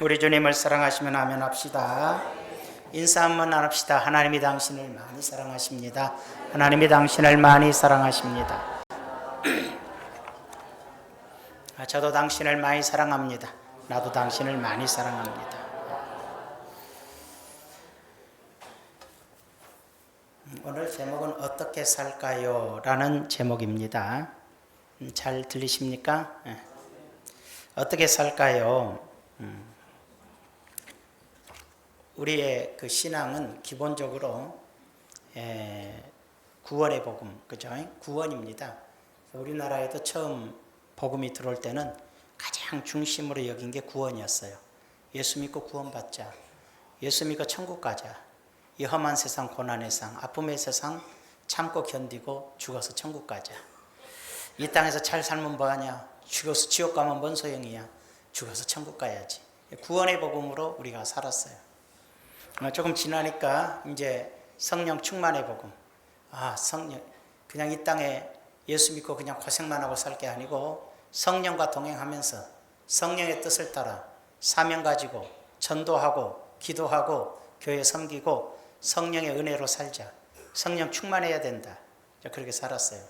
우리 주님을 사랑하시면 아멘 합시다. 인사 한번 합시다. 하나님이 당신을 많이 사랑하십니다. 하나님이 당신을 많이 사랑하십니다. 저도 당신을 많이 사랑합니다. 나도 당신을 많이 사랑합니다. 오늘 제목은 어떻게 살까요? 라는 제목입니다. 잘 들리십니까? 어떻게 살까요? 우리의 그 신앙은 기본적으로 구원의 복음, 그죠? 구원입니다. 우리나라에도 처음 복음이 들어올 때는 가장 중심으로 여긴 게 구원이었어요. 예수 믿고 구원받자. 예수 믿고 천국 가자. 이 험한 세상, 고난의 세상, 아픔의 세상 참고 견디고 죽어서 천국 가자. 이 땅에서 잘 살면 뭐하냐? 죽어서 지옥 가면 뭔 소용이야? 죽어서 천국 가야지. 구원의 복음으로 우리가 살았어요. 조금 지나니까 이제 성령 충만의 복음. 성령. 그냥 이 땅에 예수 믿고 그냥 고생만 하고 살 게 아니고 성령과 동행하면서 성령의 뜻을 따라 사명 가지고 전도하고 기도하고 교회 섬기고 성령의 은혜로 살자. 성령 충만해야 된다. 그렇게 살았어요.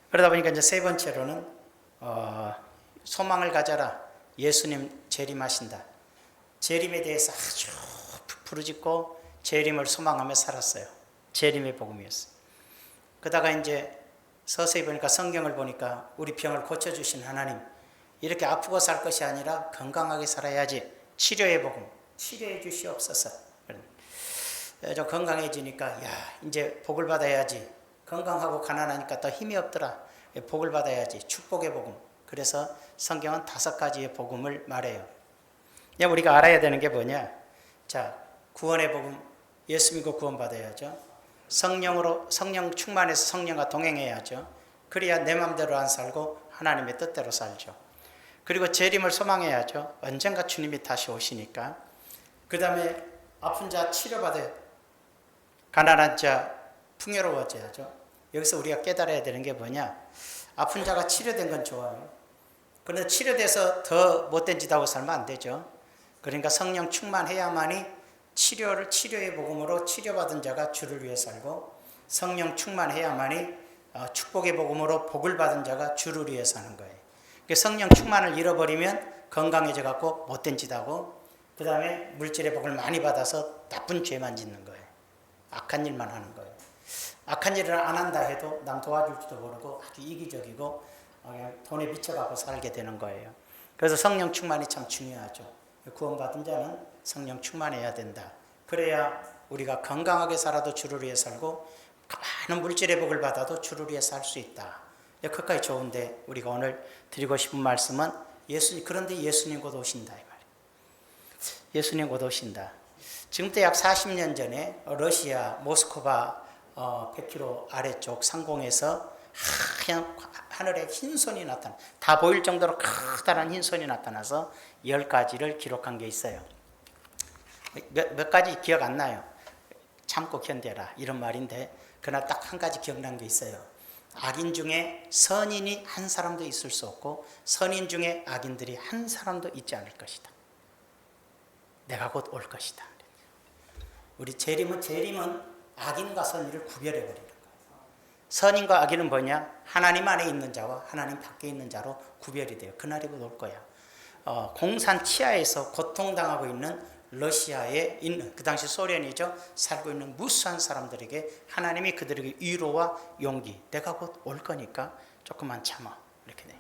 그러다 보니까 이제 세 번째로는 소망을 가져라. 예수님 재림하신다. 재림에 대해서 아주 부르짖고 재림을 소망하며 살았어요. 재림의 복음이었어요. 그러다가 이제 서서히 보니까 성경을 보니까 우리 병을 고쳐주신 하나님, 이렇게 아프고 살 것이 아니라 건강하게 살아야지. 치료의 복음, 치료해 주시옵소서. 좀 건강해지니까 이제 복을 받아야지. 건강하고 가난하니까 더 힘이 없더라. 복을 받아야지. 축복의 복음. 그래서 성경은 5가지의 복음을 말해요. 우리가 알아야 되는 게 뭐냐? 자, 구원의 복음, 예수 믿고 구원 받아야죠. 성령 충만해서 성령과 동행해야죠. 그래야 내 마음대로 안 살고 하나님의 뜻대로 살죠. 그리고 재림을 소망해야죠. 언젠가 주님이 다시 오시니까. 그 다음에 아픈 자 치료받아야, 가난한 자 풍요로워져야죠. 여기서 우리가 깨달아야 되는 게 뭐냐? 아픈 자가 치료된 건 좋아요. 그런데 치료돼서 더 못된 짓 하고 살면 안 되죠. 그러니까 성령 충만해야만이 치료의 복음으로 치료받은 자가 주를 위해 살고, 성령 충만해야만이 축복의 복음으로 복을 받은 자가 주를 위해 사는 거예요. 성령 충만을 잃어버리면 건강해져 갖고 못된 짓 하고, 그 다음에 물질의 복을 많이 받아서 나쁜 죄만 짓는 거예요. 악한 일만 하는 거예요. 악한 일을 안 한다 해도 남 도와줄지도 모르고 아주 이기적이고 그냥 돈에 미쳐갖고 살게 되는 거예요. 그래서 성령 충만이 참 중요하죠. 구원받은 자는 성령 충만해야 된다. 그래야 우리가 건강하게 살아도 주를 위해 살고 많은 물질의 복을 받아도 주를 위해 살 수 있다. 그까지 좋은데 우리가 오늘 드리고 싶은 말씀은 그런데 예수님 곧 오신다 이 말이에요. 예수님 곧 오신다. 지금부터 약 40년 전에 러시아 모스크바 100km 아래쪽 상공에서 하얀 하늘에 흰손이 나타나, 다 보일 정도로 커다란 흰손이 나타나서 10가지를 기록한 게 있어요. 몇 가지 기억 안 나요. 참고 견뎌라 이런 말인데, 그러나 딱 한 가지 기억난 게 있어요. 악인 중에 선인이 한 사람도 있을 수 없고 선인 중에 악인들이 한 사람도 있지 않을 것이다. 내가 곧 올 것이다. 우리 재림은 악인과 선인을 구별해버리는 거예요. 선인과 악인은 뭐냐? 하나님 안에 있는 자와 하나님 밖에 있는 자로 구별이 돼요. 그날이 곧 올 거야. 공산 치하에서 고통당하고 있는 러시아에 있는, 그 당시 소련이죠, 살고 있는 무수한 사람들에게 하나님이 그들에게 위로와 용기, 내가 곧 올 거니까 조금만 참아, 이렇게 돼요.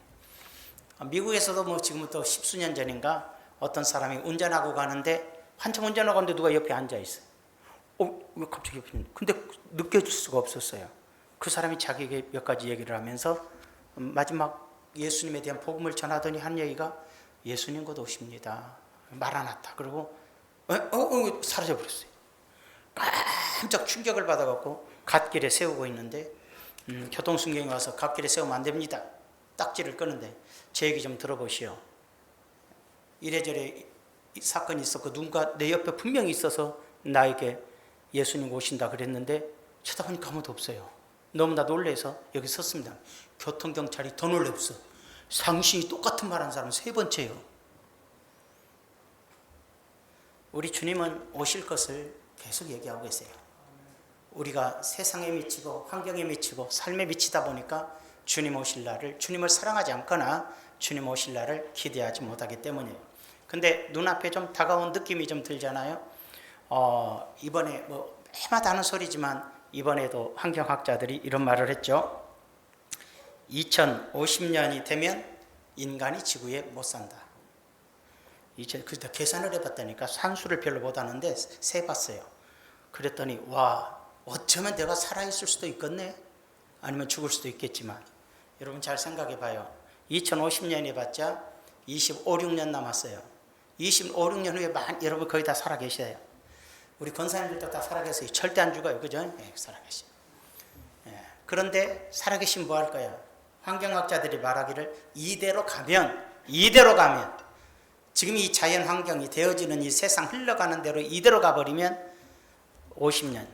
미국에서도 지금부터 10수년 전인가 어떤 사람이 운전하고 가는데 한참 운전하고 가는데 누가 옆에 앉아 있어요. 왜 갑자기 옆에 있는데? 근데 느껴질 수가 없었어요. 그 사람이 자기에게 몇 가지 얘기를 하면서 마지막 예수님에 대한 복음을 전하더니 한 얘기가 예수님 곧 오십니다. 마라나타. 그리고 사라져버렸어요. 깜짝 충격을 받아갖고 갓길에 세우고 있는데 교통순경이 와서 갓길에 세우면 안 됩니다. 딱지를 끄는데 제 얘기 좀 들어보시오. 이래저래 사건이 있었고 누군가 내 옆에 분명히 있어서 나에게 예수님 오신다 그랬는데 쳐다보니까 아무도 없어요. 너무나 놀라서 여기 섰습니다. 교통경찰이 더 놀랍어. 당신이 똑같은 말 한 사람 3번째요. 우리 주님은 오실 것을 계속 얘기하고 계세요. 우리가 세상에 미치고 환경에 미치고 삶에 미치다 보니까 주님 오실 날을, 주님을 사랑하지 않거나 주님 오실 날을 기대하지 못하기 때문이에요. 근데 눈앞에 좀 다가온 느낌이 좀 들잖아요. 이번에 뭐 해마다 하는 소리지만 이번에도 환경학자들이 이런 말을 했죠. 2050년이 되면 인간이 지구에 못 산다. 그때 계산을 해봤다니까 산수를 별로 못하는데 세봤어요. 그랬더니 와, 어쩌면 내가 살아있을 수도 있겠네. 아니면 죽을 수도 있겠지만 여러분 잘 생각해봐요. 2050년이 봤자 25, 6년 남았어요. 25, 6년 후에 여러분 거의 다 살아계셔요. 우리 권사님들도 다 살아계세요. 절대 안 죽어요. 그죠? 네, 살아계셔요. 그런데 살아계시면 뭐 할 거야? 환경학자들이 말하기를 이대로 가면 지금 이 자연 환경이 되어지는 이 세상 흘러가는 대로 이대로 가버리면 50년,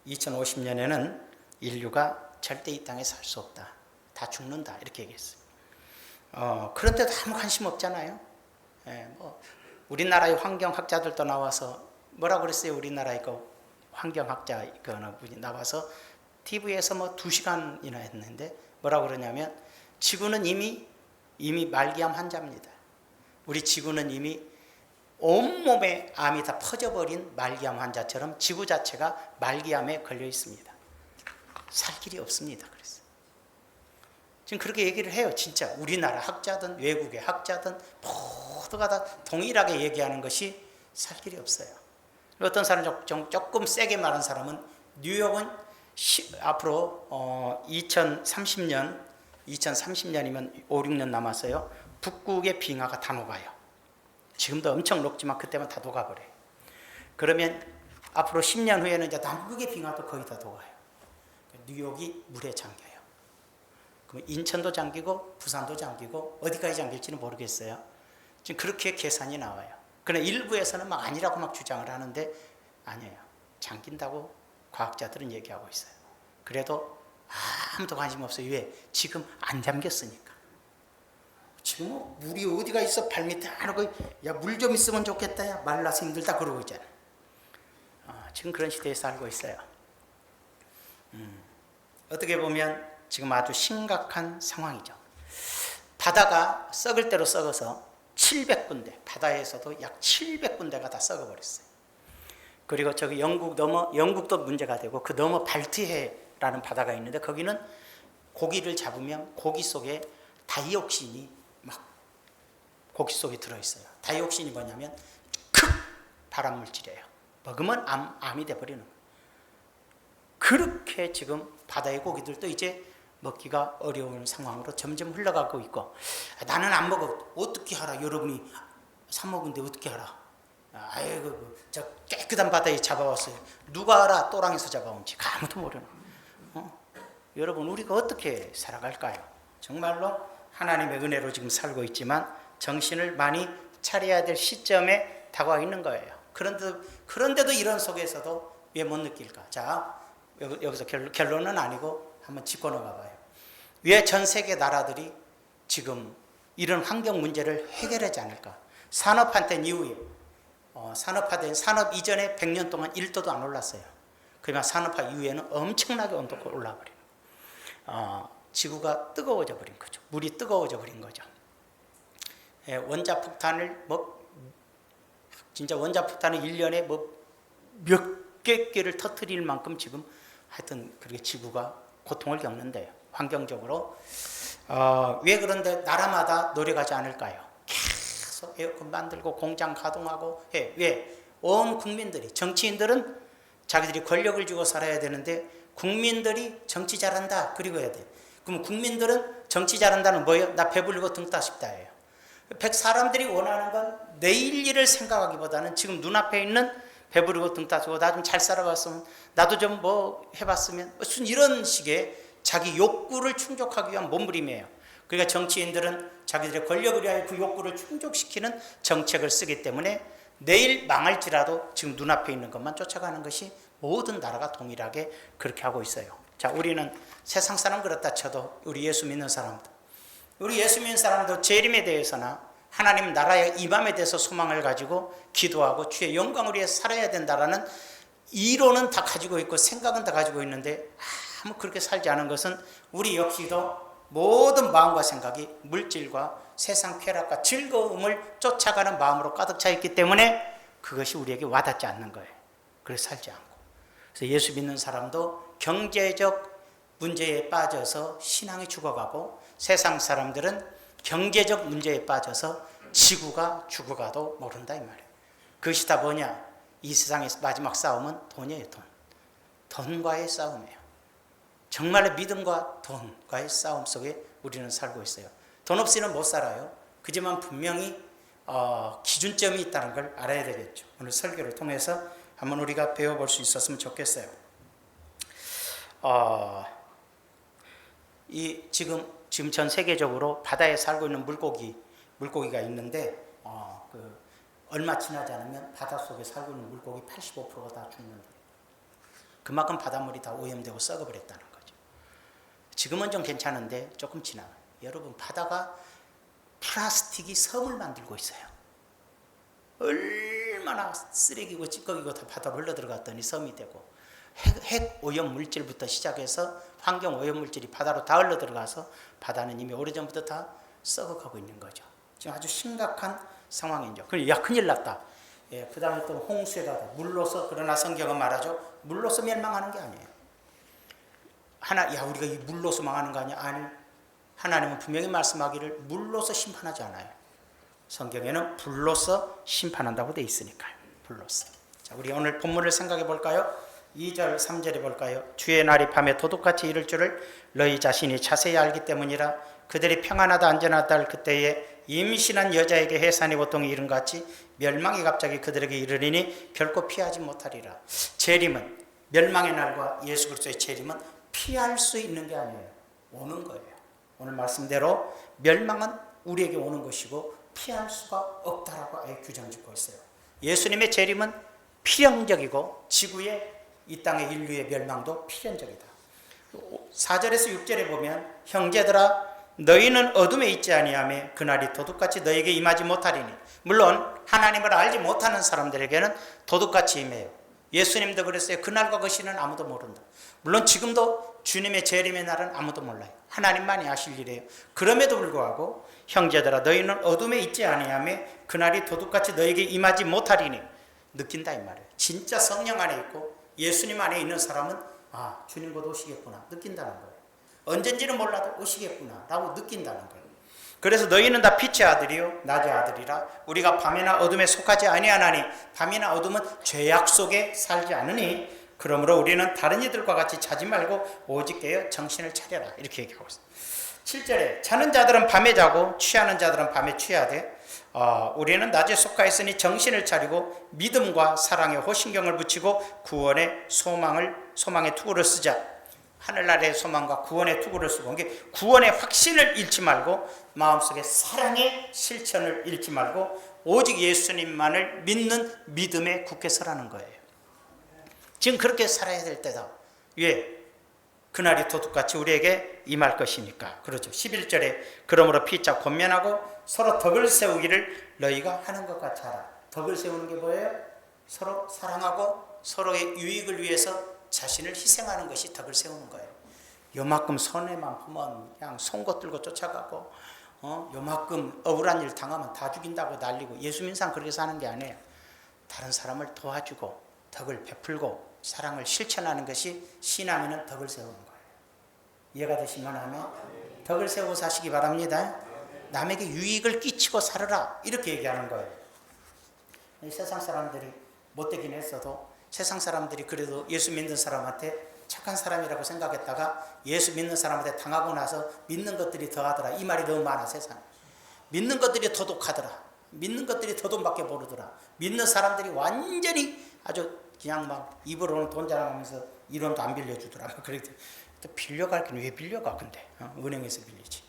2050년에는 인류가 절대 이 땅에 살 수 없다. 다 죽는다. 이렇게 얘기했어요. 그런데도 아무 관심 없잖아요. 우리나라의 환경학자들도 나와서 뭐라고 그랬어요? 우리나라의 그 환경학자 분이 나와서 TV에서 뭐 2시간이나 했는데 뭐라고 그러냐면 지구는 이미 말기암 환자입니다. 우리 지구는 이미 온몸에 암이 다 퍼져버린 말기암 환자처럼 지구 자체가 말기암에 걸려 있습니다. 살 길이 없습니다. 그래서 지금 그렇게 얘기를 해요. 진짜 우리나라 학자든 외국의 학자든 모두가 다 동일하게 얘기하는 것이 살 길이 없어요. 어떤 사람 조금 세게 말한 사람은 뉴욕은 앞으로 2030년이면 5, 6년 남았어요. 북극의 빙하가 다 녹아요. 지금도 엄청 녹지만 그때만 다 녹아버려요. 그러면 앞으로 10년 후에는 이제 남극의 빙하도 거의 다 녹아요. 뉴욕이 물에 잠겨요. 그럼 인천도 잠기고 부산도 잠기고 어디까지 잠길지는 모르겠어요. 지금 그렇게 계산이 나와요. 그러나 일부에서는 막 아니라고 막 주장을 하는데 아니에요. 잠긴다고 과학자들은 얘기하고 있어요. 그래도 아무도 관심 없어요. 왜? 지금 안 잠겼으니까. 지금 물이 어디가 있어? 발밑에 하고 야, 물 좀 있으면 좋겠다. 야, 말라서 힘들다 그러고 있잖아. 지금 그런 시대에 살고 있어요. 어떻게 보면 지금 아주 심각한 상황이죠. 바다가 썩을 대로 썩어서 700군데, 바다에서도 약 700군데가 다 썩어버렸어요. 그리고 저기 영국도 문제가 되고 그 너머 발트해라는 바다가 있는데 거기는 고기를 잡으면 고기 속에 다이옥신이 막 고기 속에 들어있어요. 다이옥신이 뭐냐면 극 발암물질이에요. 먹으면 암이 돼버리는 거예요. 그렇게 지금 바다의 고기들도 이제 먹기가 어려운 상황으로 점점 흘러가고 있고 나는 안 먹어. 어떻게 하라. 여러분이 사 먹은데 어떻게 하라. 아이고 저 깨끗한 바다에 잡아왔어요. 누가 알아 또랑에서 잡아온지 아무도 모르는 여러분 우리가 어떻게 살아갈까요? 정말로 하나님의 은혜로 지금 살고 있지만 정신을 많이 차려야 될 시점에 다가와 있는 거예요. 그런데도 이런 속에서도 왜 못 느낄까? 자 여기서 결론은 아니고 한번 짚고 넘어가봐요. 왜 전 세계 나라들이 지금 이런 환경 문제를 해결하지 않을까? 산업화된 이후에 산업 이전에 100년 동안 1도도 안 올랐어요. 그러면 산업화 이후에는 엄청나게 온도가 올라버려요. 지구가 뜨거워져 버린 거죠. 물이 뜨거워져 버린 거죠. 원자폭탄을 진짜 원자폭탄을 1년에 몇 개를 터뜨릴 만큼 지금 하여튼 그렇게 지구가 고통을 겪는데요. 환경적으로. 왜 그런데 나라마다 노력하지 않을까요? 계속 에어컨 만들고 공장 가동하고 해. 왜? 온 국민들이, 정치인들은 자기들이 권력을 주고 살아야 되는데 국민들이 정치 잘한다 그리고 해야 돼. 그럼 국민들은 정치 잘한다는 뭐예요? 나 배불리고 등 따숩다예요. 사람들이 원하는 건 내일 일을 생각하기보다는 지금 눈앞에 있는 배부르고 등 따지고 나 좀 잘 살아봤으면 나도 좀 뭐 해봤으면 무슨 이런 식의 자기 욕구를 충족하기 위한 몸부림이에요. 그러니까 정치인들은 자기들의 권력을 위하여 그 욕구를 충족시키는 정책을 쓰기 때문에 내일 망할지라도 지금 눈앞에 있는 것만 쫓아가는 것이 모든 나라가 동일하게 그렇게 하고 있어요. 자, 우리는 세상 사람 그렇다 쳐도 우리 예수 믿는 사람들, 우리 예수 믿는 사람도 재림에 대해서나 하나님 나라의 임함에 대해서 소망을 가지고 기도하고 주의 영광을 위해 살아야 된다라는 이론은 다 가지고 있고 생각은 다 가지고 있는데 아무 그렇게 살지 않은 것은 우리 역시도 모든 마음과 생각이 물질과 세상 쾌락과 즐거움을 쫓아가는 마음으로 가득 차 있기 때문에 그것이 우리에게 와닿지 않는 거예요. 그래서 살지 않고. 그래서 예수 믿는 사람도 경제적 문제에 빠져서 신앙이 죽어가고 세상 사람들은 경제적 문제에 빠져서 지구가 죽어가도 모른다 이 말이에요. 그것이 다 뭐냐? 이 세상의 마지막 싸움은 돈이에요. 돈과의 싸움이에요. 정말로 믿음과 돈과의 싸움 속에 우리는 살고 있어요. 돈 없이는 못 살아요. 그지만 분명히 기준점이 있다는 걸 알아야 되겠죠. 오늘 설교를 통해서 한번 우리가 배워볼 수 있었으면 좋겠어요. 지금 전 세계적으로 바다에 살고 있는 물고기가 있는데 얼마 지나지 않으면 바닷속에 살고 있는 물고기 85%가 다 죽는데 그만큼 바닷물이 다 오염되고 썩어버렸다는 거죠. 지금은 좀 괜찮은데 조금 지나면 여러분 바다가 플라스틱이 섬을 만들고 있어요. 얼마나 쓰레기고 찌꺼기고 다 바다로 흘러들어갔더니 섬이 되고 핵 오염 물질부터 시작해서 환경 오염 물질이 바다로 다 흘러들어가서 바다는 이미 오래전부터 다 썩어가고 있는 거죠. 지금 아주 심각한 상황이죠. 야 큰일 났다. 그 다음에 또 홍수에다 물로서, 그러나 성경은 말하죠. 물로서 멸망하는 게 아니에요. 우리가 이 물로서 망하는 거 아니야? 아니, 하나님은 분명히 말씀하기를 물로서 심판하지 않아요. 성경에는 불로서 심판한다고 되어 있으니까요. 불로서. 자, 우리 오늘 본문을 생각해 볼까요? 2절, 3절에 볼까요? 주의 날이 밤에 도둑같이 이를 줄을 너희 자신이 자세히 알기 때문이라. 그들이 평안하다 안전하다 할 그때에 임신한 여자에게 해산의 고통이 이른 같이 멸망이 갑자기 그들에게 이르리니 결코 피하지 못하리라. 재림은, 멸망의 날과 예수 그리스도의 재림은 피할 수 있는 게 아니에요. 오는 거예요. 오늘 말씀대로 멸망은 우리에게 오는 것이고 피할 수가 없다라고 아예 규정짓고 있어요. 예수님의 재림은 필연적이고 지구의 이 땅의 인류의 멸망도 필연적이다. 4절에서 6절에 보면 형제들아 너희는 어둠에 있지 아니하며 그날이 도둑같이 너희에게 임하지 못하리니. 물론 하나님을 알지 못하는 사람들에게는 도둑같이 임해요. 예수님도 그랬어요. 그날과 그 시는 아무도 모른다. 물론 지금도 주님의 재림의 날은 아무도 몰라요. 하나님만이 아실 일이에요. 그럼에도 불구하고 형제들아 너희는 어둠에 있지 아니하며 그날이 도둑같이 너희에게 임하지 못하리니. 느낀다 이 말이에요. 진짜 성령 안에 있고 예수님 안에 있는 사람은 주님 곧 오시겠구나 느낀다는 거예요. 언젠지는 몰라도 오시겠구나 라고 느낀다는 거예요. 그래서 너희는 다 빛의 아들이요 낮의 아들이라. 우리가 밤이나 어둠에 속하지 아니하나니 밤이나 어둠은 죄악 속에 살지 않으니 그러므로 우리는 다른 이들과 같이 자지 말고 오직 깨어 정신을 차려라 이렇게 얘기하고 있습니다. 7절에 자는 자들은 밤에 자고 취하는 자들은 밤에 취하되 우리는 낮에 속하 있으니 정신을 차리고 믿음과 사랑에 호신경을 붙이고 구원의 소망의 투구를 쓰자. 하늘나라의 소망과 구원의 투구를 쓰고, 이게 구원의 확신을 잃지 말고 마음속에 사랑의 실천을 잃지 말고 오직 예수님만을 믿는 믿음에 굳게 서라는 거예요. 지금 그렇게 살아야 될 때다. 왜? 그날이 도둑같이 우리에게 임할 것이니까. 그렇죠. 11절에 그러므로 피차 권면하고 서로 덕을 세우기를 너희가 하는 것 같이 하라. 덕을 세우는 게 뭐예요? 서로 사랑하고 서로의 유익을 위해서 자신을 희생하는 것이 덕을 세우는 거예요. 요만큼 손해만 보면 그냥 송곳 들고 쫓아가고 요만큼 억울한 일 당하면 다 죽인다고 난리고. 예수 믿는 사람 그렇게 사는 게 아니에요. 다른 사람을 도와주고 덕을 베풀고 사랑을 실천하는 것이 신앙인은 덕을 세우는 거예요. 이해가 되시면 하면 덕을 세우고 사시기 바랍니다. 남에게 유익을 끼치고 살아라 이렇게 얘기하는 거예요. 세상 사람들이 못되긴 했어도 세상 사람들이 그래도 예수 믿는 사람한테 착한 사람이라고 생각했다가 예수 믿는 사람한테 당하고 나서 믿는 것들이 더하더라. 이 말이 너무 많아. 세상 믿는 것들이 도둑하더라. 믿는 것들이 도둑밖에 모르더라. 믿는 사람들이 완전히 아주 그냥 막 입으로는 돈 자랑하면서 1원도 안 빌려주더라. 그래도 또 빌려갈긴 왜 빌려가 근데 은행에서 빌리지.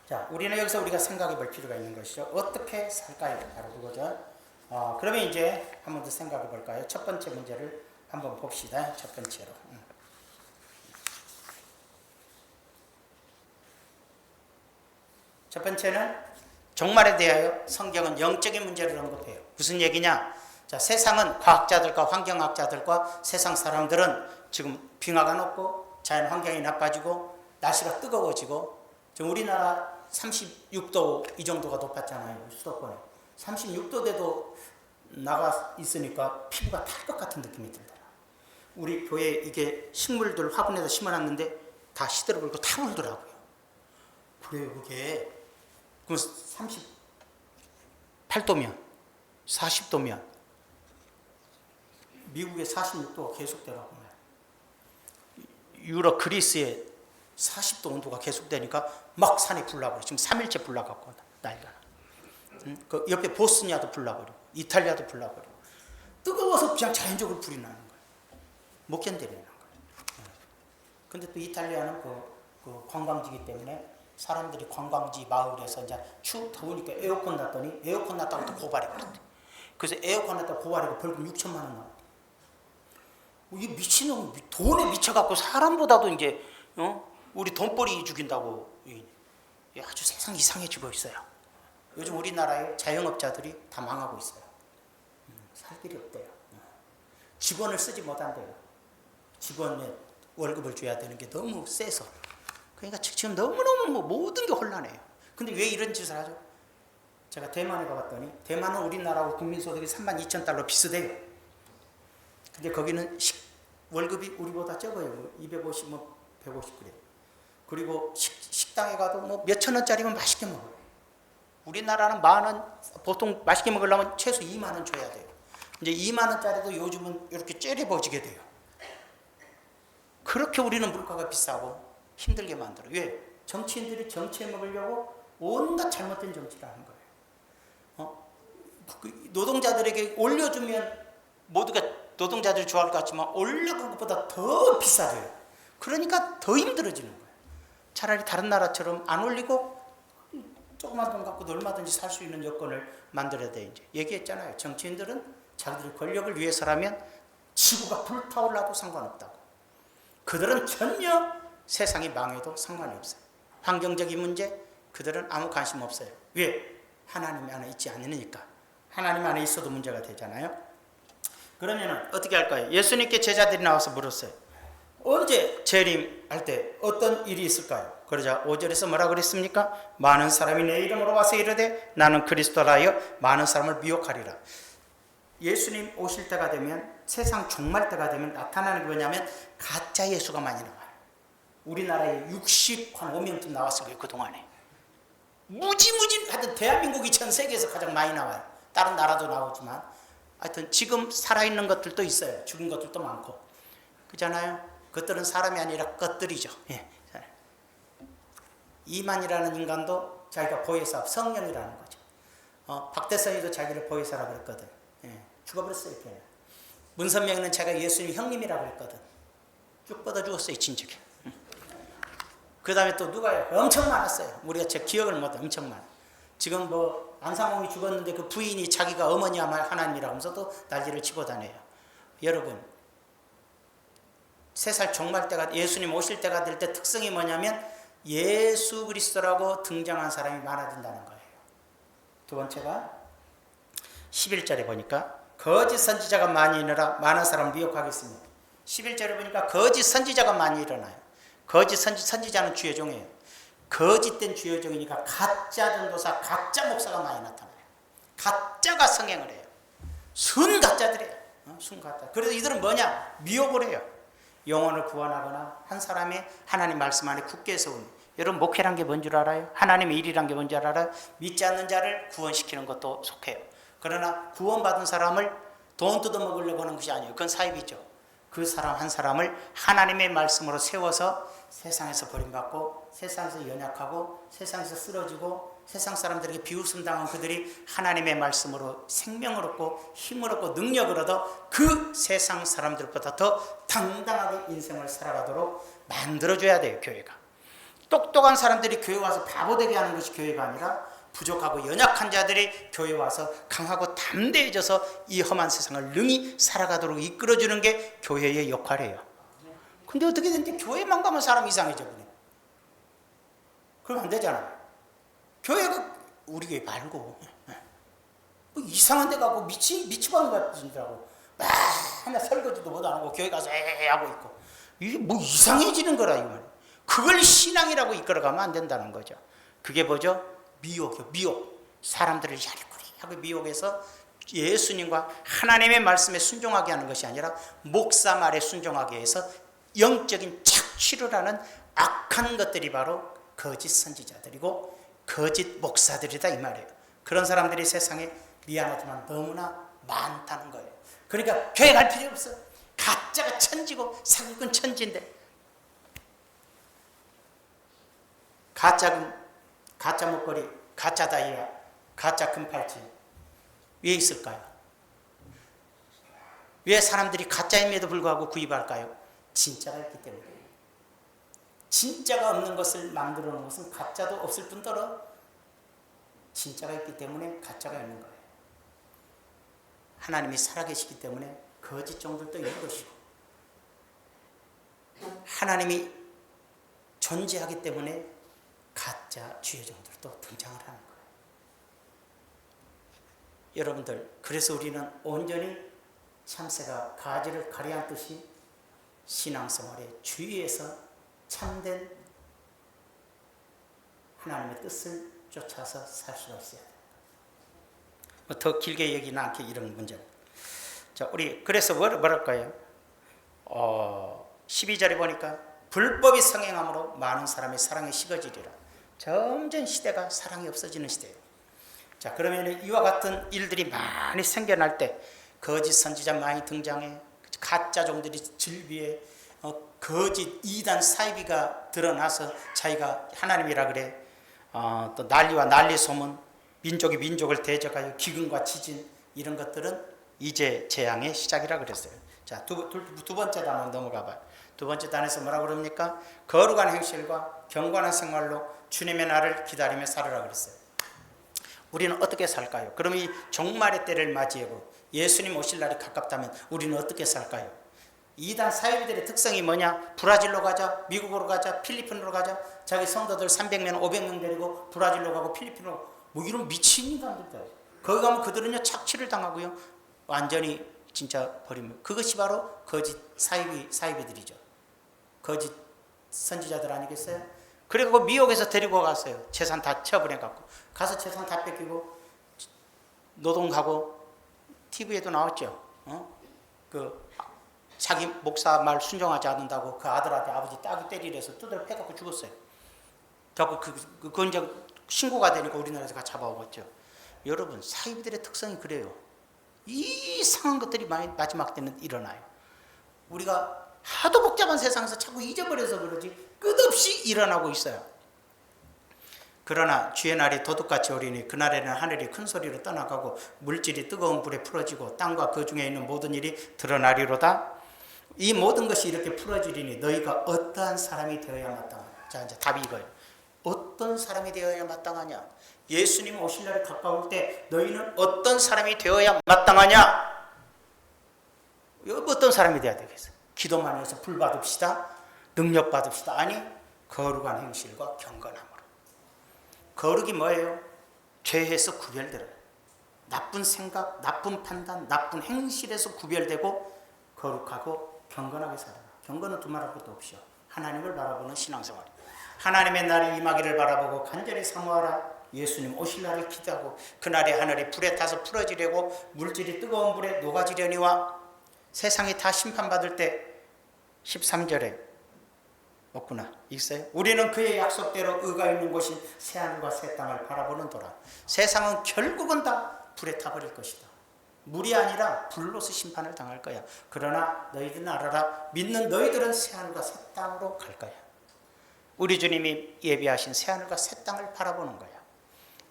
자, 우리는 여기서 우리가 생각해 볼 필요가 있는 것이죠. 어떻게 살까요? 바로 그거죠. 그러면 이제 한 번 더 생각해 볼까요? 첫 번째 문제를 한번 봅시다. 첫 번째로. 첫 번째는 종말에 대하여 성경은 영적인 문제를 언급해요. 무슨 얘기냐? 자, 세상은 과학자들과 환경학자들과 세상 사람들은 지금 빙하가 녹고 자연 환경이 나빠지고 날씨가 뜨거워지고 지금 우리나라 36도 이 정도가 높았잖아요. 수도권에. 36도 돼도 나가 있으니까 피부가 탈 것 같은 느낌이 들더라. 우리 교회에 이게 식물들 화분에다 심어놨는데 다 시들어버리고 타물더라고요. 그래요, 그게. 그 38도면, 40도면, 미국에 46도가 계속되라고. 유럽 그리스에 40도 온도가 계속되니까 막 산이 불나버려. 지금 3일째 불나갖고 난리가 나. 그 옆에 보스니아도 불나버려. 이탈리아도 불나버려. 뜨거워서 그냥 자연적으로 불이 나는 거예요. 못 견디는 거예요. 근데 또 이탈리아는 그 관광지이기 때문에 사람들이 관광지 마을에서 이제 더우니까 에어컨 놨더니 에어컨 놨다고 또 고발해 버렸대. 그래서 에어컨 놨다고 고발하고 벌금 6천만 원 나왔대. 이 미친놈 돈에 미쳐갖고 사람보다도 이제 우리 돈벌이 죽인다고 아주 세상이 이상해지고 있어요. 요즘 우리나라의 자영업자들이 다 망하고 있어요. 살 길이 없대요. 직원을 쓰지 못한대요. 직원의 월급을 줘야 되는 게 너무 세서. 그러니까 지금 너무너무 모든 게 혼란해요. 근데 왜 이런 짓을 하죠? 제가 대만에 가봤더니 대만은 우리나라하고 국민소득이 32,000달러 비슷해요. 근데 거기는 월급이 우리보다 적어요. 250, 150 그래. 그리고 식당에 가도 몇천 원짜리면 맛있게 먹어요. 우리나라는 보통 맛있게 먹으려면 최소 2만 원 줘야 돼요. 이제 2만 원짜리도 요즘은 이렇게 째려버지게 돼요. 그렇게 우리는 물가가 비싸고 힘들게 만들어요. 왜? 정치인들이 정치해 먹으려고 온갖 잘못된 정치를 하는 거예요. 노동자들에게 올려주면 모두가 노동자들이 좋아할 것 같지만 올라간 것보다 더 비싸져요. 그러니까 더 힘들어지는 거예요. 차라리 다른 나라처럼 안 올리고 조그만 돈 갖고도 얼마든지 살 수 있는 여건을 만들어야 돼. 이제 얘기했잖아요. 정치인들은 자기들의 권력을 위해서라면 지구가 불타올라도 상관없다고. 그들은 전혀 세상이 망해도 상관이 없어요. 환경적인 문제 그들은 아무 관심 없어요. 왜? 하나님 안에 있지 않으니까. 하나님 안에 있어도 문제가 되잖아요. 그러면 어떻게 할까요? 예수님께 제자들이 나와서 물었어요. 언제 재림할 때 어떤 일이 있을까요? 그러자 5절에서 뭐라 그랬습니까? 많은 사람이 내 이름으로 와서 이르되 나는 그리스도라 하여 많은 사람을 미혹하리라. 예수님 오실 때가 되면 세상 종말 때가 되면 나타나는 게 뭐냐면 가짜 예수가 많이 나와요. 우리나라에 65명쯤 나왔을 거예요. 그동안에 무지무지 하여튼 대한민국이 전 세계에서 가장 많이 나와요. 다른 나라도 나오지만 하여튼 지금 살아있는 것들도 있어요. 죽은 것들도 많고 그잖아요. 그것들은 사람이 아니라 것들이죠. 예. 이만이라는 인간도 자기가 보혜사 성령이라는 거죠. 박대선이도 자기를 보혜사라고 그랬거든. 예. 죽어버렸어요. 이렇게. 문선명은 자기가 예수님 형님이라고 그랬거든. 쭉 뻗어 죽었어요. 진즉에. 그 다음에 또 누가요? 엄청 많았어요. 우리가 제 기억을 못해. 엄청 많아. 지금 안상홍이 죽었는데 그 부인이 자기가 어머니야말 하나님이라고 하면서도 난리를 치고 다녀요. 여러분 세살 종말 때가 예수님 오실 때가 될 때 특성이 뭐냐면 예수 그리스도라고 등장한 사람이 많아진다는 거예요. 두 번째가 11절에 보니까 거짓 선지자가 많이 일어나 많은 사람을 미혹하겠습니다. 11절에 보니까 거짓 선지자가 많이 일어나요. 거짓 선지자는 주여종이에요. 거짓된 주여종이니까 가짜 전도사, 가짜 목사가 많이 나타나요. 가짜가 성행을 해요. 순 가짜들이에요. 순 가짜. 그래서 이들은 뭐냐? 미혹을 해요. 영혼을 구원하거나 한 사람의 하나님 말씀 안에 굳게 서는. 여러분 목회란 게 뭔 줄 알아요? 하나님의 일이란 게 뭔 줄 알아요? 믿지 않는 자를 구원시키는 것도 속해요. 그러나 구원받은 사람을 돈 뜯어먹으려고 하는 것이 아니에요. 그건 사입이죠. 그 사람 한 사람을 하나님의 말씀으로 세워서 세상에서 버림받고 세상에서 연약하고 세상에서 쓰러지고 세상 사람들에게 비웃음 당한 그들이 하나님의 말씀으로 생명을 얻고 힘을 얻고 능력을 얻어 그 세상 사람들보다 더 당당하게 인생을 살아가도록 만들어줘야 돼요. 교회가. 똑똑한 사람들이 교회 와서 바보 되게 하는 것이 교회가 아니라 부족하고 연약한 자들이 교회 와서 강하고 담대해져서 이 험한 세상을 능히 살아가도록 이끌어주는 게 교회의 역할이에요. 근데 어떻게 되는지 교회만 가면 사람 이상해져 버려. 그럼 안 되잖아. 교회가 우리 교회 말고 뭐 이상한 데 가고 미치광이 같은데라고 맨날 설거지도 못 하고 교회 가서 하고 있고 이게 뭐 이상해지는 거라 이 말이에요. 그걸 신앙이라고 이끌어가면 안 된다는 거죠. 그게 뭐죠? 미혹이요. 미혹. 사람들을 야리꾸리하고 미혹해서 예수님과 하나님의 말씀에 순종하게 하는 것이 아니라 목사 말에 순종하게 해서 영적인 착취를 하는 악한 것들이 바로 거짓 선지자들이고 거짓 목사들이다 이 말이에요. 그런 사람들이 세상에 미안하지만 너무나 많다는 거예요. 그러니까 교회 갈 필요 없어. 가짜가 천지고 사기꾼 천지인데 가짜금, 가짜 목걸이, 가짜 다이아, 가짜 금팔찌 왜 있을까요? 왜 사람들이 가짜임에도 불구하고 구입할까요? 진짜가 있기 때문에. 진짜가 없는 것을 만들어 놓은 것은 가짜도 없을 뿐더러 진짜가 있기 때문에 가짜가 있는 거예요. 하나님이 살아계시기 때문에 거짓 종들도 있는 것이고 하나님이 존재하기 때문에 가짜 주의 종들도 등장을 하는 거예요. 여러분들, 그래서 우리는 온전히 참새가 가지를 가리앉듯이 신앙생활에 주의해서 참된 하나님의 뜻을 쫓아서 살 수가 있어야 됩니다. 더 길게 얘기는 않게 이런 문제는. 자, 우리 그래서 뭐랄까요? 12절에 보니까 불법이 성행함으로 많은 사람의 사랑이 식어지리라. 점점 시대가 사랑이 없어지는 시대예요. 자, 그러면 이와 같은 일들이 많이 생겨날 때 거짓 선지자 많이 등장해. 가짜 종들이 즐비해. 거짓 이단 사이비가 드러나서 자기가 하나님이라 그래. 또 난리와 난리 소문, 민족이 민족을 대적하여 기근과 지진 이런 것들은 이제 재앙의 시작이라 그랬어요. 자, 두 번째 단어 넘어가 봐요. 두 번째 단에서 뭐라고 그럽니까? 거룩한 행실과 경건한 생활로 주님의 날을 기다리며 살으라 그랬어요. 우리는 어떻게 살까요? 그럼 이 종말의 때를 맞이하고 예수님 오실 날이 가깝다면 우리는 어떻게 살까요? 이단 사이비들의 특성이 뭐냐? 브라질로 가자, 미국으로 가자, 필리핀으로 가자. 자기 성도들 300명, 500명 데리고 브라질로 가고 필리핀으로 뭐 이런 미친 인간들이다. 거기 가면 그들은요 착취를 당하고요 완전히 진짜 버리면 그것이 바로 거짓 사이비들이죠. 거짓 선지자들 아니겠어요? 그리고 미혹에서 데리고 갔어요. 재산 다 처분해 갖고 가서 재산 다 뺏기고 노동 가고 TV에도 나왔죠. 그 자기 목사 말 순종하지 않는다고 그 아들한테 아버지 따귀 때리래서 두드려 패갖고 죽었어요. 그건 이제 신고가 되니까 우리나라에서 잡아오겠죠. 여러분, 사이비들의 특성이 그래요. 이상한 것들이 마지막 때는 일어나요. 우리가 하도 복잡한 세상에서 자꾸 잊어버려서 그러지 끝없이 일어나고 있어요. 그러나 주의 날이 도둑같이 오리니 그날에는 하늘이 큰 소리로 떠나가고 물질이 뜨거운 불에 풀어지고 땅과 그 중에 있는 모든 일이 드러나리로다. 이 모든 것이 이렇게 풀어지리니 너희가 어떠한 사람이 되어야 마땅하냐. 자, 이제 답이 이거예요. 어떤 사람이 되어야 마땅하냐? 예수님 오실 날이 가까울 때 너희는 어떤 사람이 되어야 마땅하냐? 어떤 사람이 되어야 되겠어요? 기도만 해서 불 받읍시다. 능력 받읍시다. 아니, 거룩한 행실과 경건함으로. 거룩이 뭐예요? 죄에서 구별되어요. 나쁜 생각, 나쁜 판단, 나쁜 행실에서 구별되고 거룩하고 경건하게 살아라. 경건은 두말할 것도 없이요. 하나님을 바라보는 신앙생활. 하나님의 날이 임하기를 바라보고 간절히 사모하라. 예수님 오실 날을 기도하고 그날에 하늘이 불에 타서 풀어지려고 물질이 뜨거운 불에 녹아지려니와 세상이 다 심판받을 때 13절에 없구나. 있어요? 우리는 그의 약속대로 의가 있는 곳인 새하늘과 새 땅을 바라보는 도라. 세상은 결국은 다 불에 타버릴 것이다. 물이 아니라 불로서 심판을 당할 거야. 그러나 너희들은 알아라. 믿는 너희들은 새하늘과 새 땅으로 갈 거야. 우리 주님이 예비하신 새하늘과 새 땅을 바라보는 거야.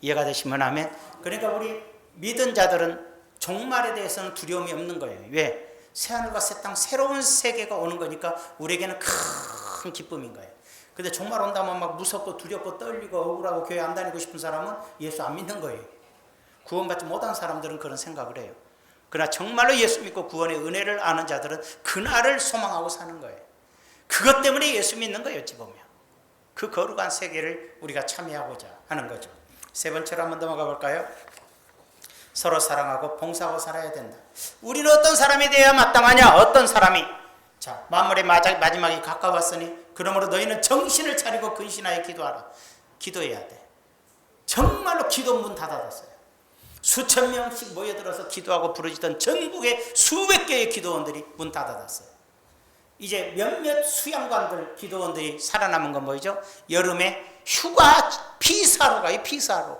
이해가 되시면 아멘. 그러니까 우리 믿은 자들은 종말에 대해서는 두려움이 없는 거예요. 왜? 새하늘과 새 땅, 새로운 세계가 오는 거니까 우리에게는 큰 기쁨인 거예요. 근데 종말 온다면 막 무섭고 두렵고 떨리고 억울하고 교회 안 다니고 싶은 사람은 예수 안 믿는 거예요. 구원받지 못한 사람들은 그런 생각을 해요. 그러나 정말로 예수 믿고 구원의 은혜를 아는 자들은 그날을 소망하고 사는 거예요. 그것 때문에 예수 믿는 거예요. 어찌 보면 그 거룩한 세계를 우리가 참여하고자 하는 거죠. 세 번째로 한번 넘어가 볼까요? 서로 사랑하고 봉사하고 살아야 된다. 우리는 어떤 사람이 되어야 마땅하냐? 어떤 사람이? 자, 만물의 마지막이 가까웠으니 그러므로 너희는 정신을 차리고 근신하여 기도하라. 기도해야 돼. 정말로 기도 문 닫아뒀어요. 수천 명씩 모여들어서 기도하고 부르짖던 전국의 수백 개의 기도원들이 문 닫아뒀어요. 이제 몇몇 수양관들 기도원들이 살아남은 건 뭐죠? 여름에 휴가 피사로 가요. 피사로.